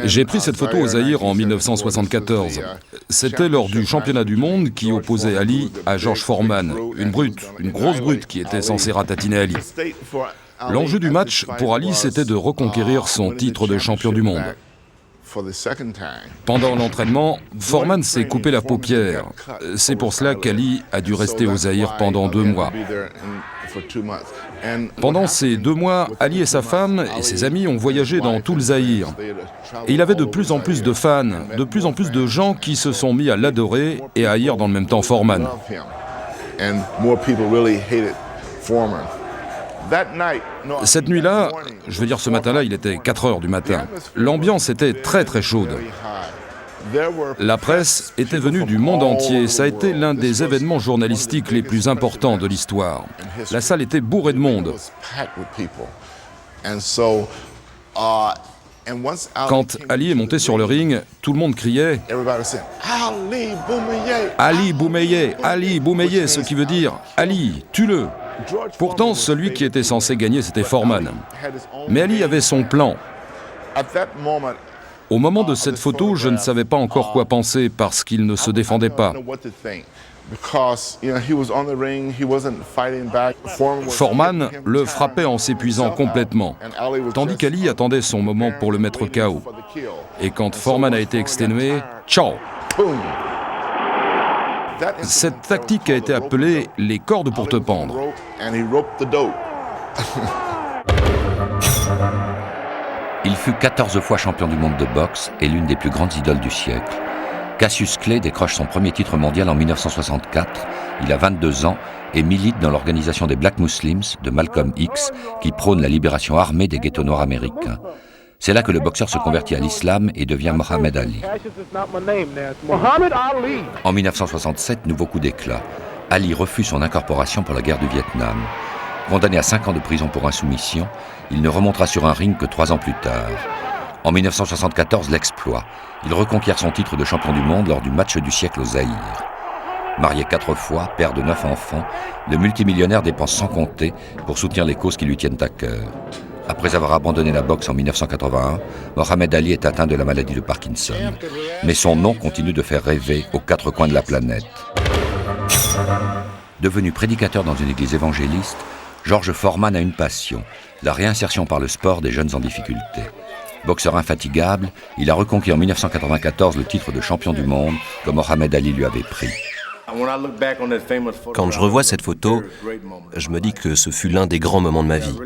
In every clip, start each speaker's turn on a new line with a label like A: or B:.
A: J'ai pris cette photo au Zaïre en 1974. C'était lors du championnat du monde qui opposait Ali à George Foreman, une brute, une grosse brute qui était censée ratatiner Ali. L'enjeu du match pour Ali, c'était de reconquérir son titre de champion du monde. Pendant l'entraînement, Foreman s'est coupé la paupière. C'est pour cela qu'Ali a dû rester au Zaïre pendant 2 mois. Pendant ces 2 mois, Ali et sa femme et ses amis ont voyagé dans tout le Zaïre. Et il avait de plus en plus de fans, de plus en plus de gens qui se sont mis à l'adorer et à haïr dans le même temps Foreman. Cette nuit-là, je veux dire ce matin-là, il était 4 heures du matin. L'ambiance était très très chaude. La presse était venue du monde entier. Ça a été l'un des événements journalistiques les plus importants de l'histoire. La salle était bourrée de monde. Quand Ali est monté sur le ring, tout le monde criait « Ali Boumaier, Ali Boumaier », ce qui veut dire « Ali, tue-le ». Pourtant, celui qui était censé gagner, c'était Foreman. Mais Ali avait son plan. Au moment de cette photo, je ne savais pas encore quoi penser parce qu'il ne se défendait pas. Foreman le frappait en s'épuisant complètement, tandis qu'Ali attendait son moment pour le mettre KO. Et quand Foreman a été exténué, ciao! Cette tactique a été appelée les cordes pour te pendre.
B: Il fut 14 fois champion du monde de boxe et l'une des plus grandes idoles du siècle. Cassius Clay décroche son premier titre mondial en 1964. Il a 22 ans et milite dans l'organisation des Black Muslims de Malcolm X qui prône la libération armée des ghettos noirs américains. C'est là que le boxeur se convertit à l'islam et devient Mohamed Ali. En 1967, nouveau coup d'éclat. Ali refuse son incorporation pour la guerre du Vietnam. Condamné à 5 ans de prison pour insoumission, il ne remontera sur un ring que 3 ans plus tard. En 1974, l'exploit. Il reconquiert son titre de champion du monde lors du match du siècle au Zaïre. Marié 4 fois, père de 9 enfants, le multimillionnaire dépense sans compter pour soutenir les causes qui lui tiennent à cœur. Après avoir abandonné la boxe en 1981, Mohamed Ali est atteint de la maladie de Parkinson. Mais son nom continue de faire rêver aux 4 coins de la planète. Devenu prédicateur dans une église évangéliste, George Foreman a une passion, la réinsertion par le sport des jeunes en difficulté. Boxeur infatigable, il a reconquis en 1994 le titre de champion du monde que Mohamed Ali lui avait pris.
C: Quand je revois cette photo, je me dis que ce fut l'un des grands moments de ma vie.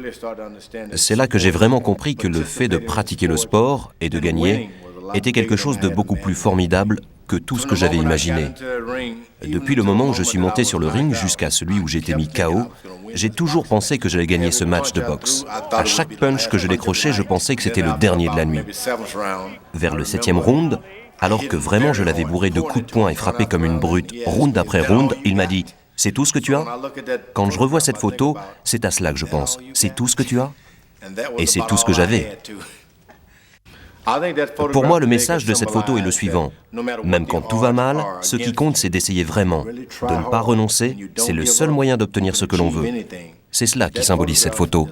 C: C'est là que j'ai vraiment compris que le fait de pratiquer le sport et de gagner était quelque chose de beaucoup plus formidable que tout ce que j'avais imaginé. Depuis le moment où je suis monté sur le ring jusqu'à celui où j'ai été mis KO, j'ai toujours pensé que j'allais gagner ce match de boxe. À chaque punch que je décrochais, je pensais que c'était le dernier de la nuit. Vers le 7e round, alors que vraiment je l'avais bourré de coups de poing et frappé comme une brute, round après round, il m'a dit « C'est tout ce que tu as ?» Quand je revois cette photo, c'est à cela que je pense. C'est tout ce que tu as ? Et c'est tout ce que j'avais. Pour moi, le message de cette photo est le suivant. Même quand tout va mal, ce qui compte, c'est d'essayer vraiment. De ne pas renoncer, c'est le seul moyen d'obtenir ce que l'on veut. C'est cela qui symbolise cette photo.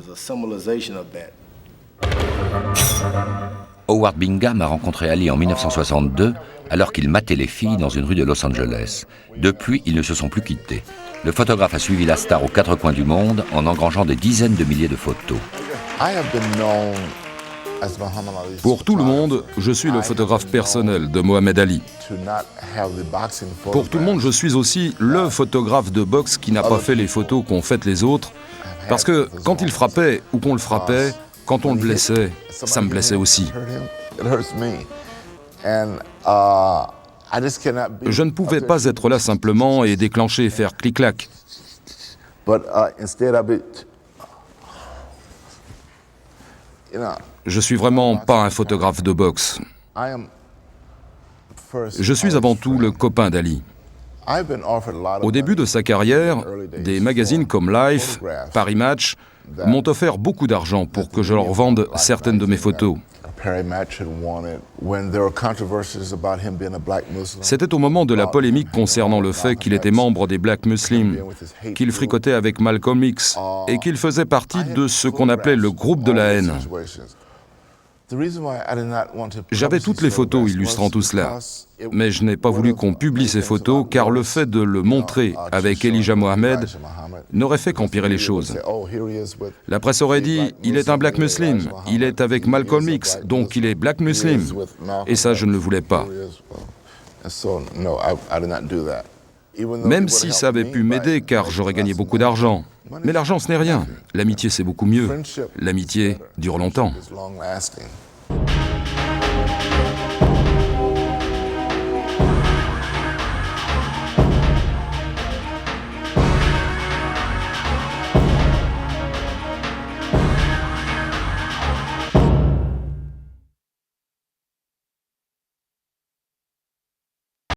B: Howard Bingham a rencontré Ali en 1962 alors qu'il matait les filles dans une rue de Los Angeles. Depuis, ils ne se sont plus quittés. Le photographe a suivi la star aux 4 coins du monde en engrangeant des dizaines de milliers de photos.
A: Pour tout le monde, je suis le photographe personnel de Mohamed Ali. Pour tout le monde, je suis aussi le photographe de boxe qui n'a pas fait les photos qu'ont faites les autres, parce que quand il frappait ou qu'on le frappait, quand on le blessait, ça me blessait aussi. Je ne pouvais pas être là simplement et déclencher et faire clic-clac. Je suis vraiment pas un photographe de boxe. Je suis avant tout le copain d'Ali. Au début de sa carrière, des magazines comme Life, Paris Match m'ont offert beaucoup d'argent pour que je leur vende certaines de mes photos. C'était au moment de la polémique concernant le fait qu'il était membre des Black Muslims, qu'il fricotait avec Malcolm X et qu'il faisait partie de ce qu'on appelait le groupe de la haine. J'avais toutes les photos illustrant tout cela, mais je n'ai pas voulu qu'on publie ces photos car le fait de le montrer avec Elijah Mohammed n'aurait fait qu'empirer les choses. La presse aurait dit « il est un black muslim, il est avec Malcolm X, donc il est black muslim ». Et ça, je ne le voulais pas. Même si ça avait pu m'aider car j'aurais gagné beaucoup d'argent. Mais l'argent, ce n'est rien. L'amitié, c'est beaucoup mieux. L'amitié dure longtemps.